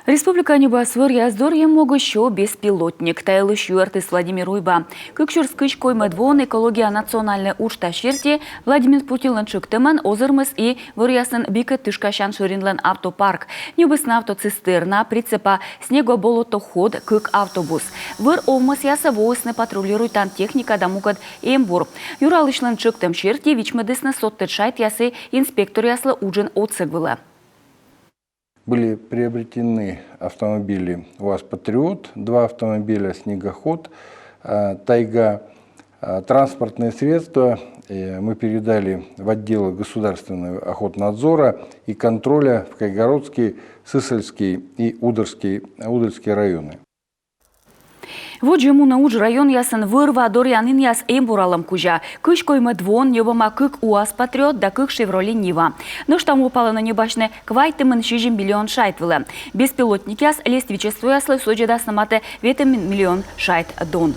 Республика Небасвыр яздор могу еще беспилотник. Тайлы артист Владимир Уйба. Кыкшурскыч коймедвон экология национальная учта шерти Владимир Путилан чуктыман озырмыс и вырясын бике тышкащан ширинлен автопарк. Небесна автоцистерна, прицепа снегоболотоход кык автобус. Выр олмас яса воисны патрулирует тан техника дамукад эмбур. Юралышлан чуктым шерти вичмедесна соттышайт ясы инспектор яслы уджин отсыгвыла. Были приобретены автомобили УАЗ-Патриот, 2 автомобиля «Снегоход», «Тайга». Транспортные средства мы передали в отделы государственного охотнадзора и контроля в Кайгородский, Сысольский и Удальский районы. Вот жему на уж район ясын вырва дорянин яс эмбуралам кужа. Кыш коймедвон небома кык УАЗ-Патриот да кык Шевроле Нива. Но что там упало на небашне квайтымын 6 миллион шайтвылы. Беспилотник яс лествичество яслы соджеда снамате 8 миллион шайт дон.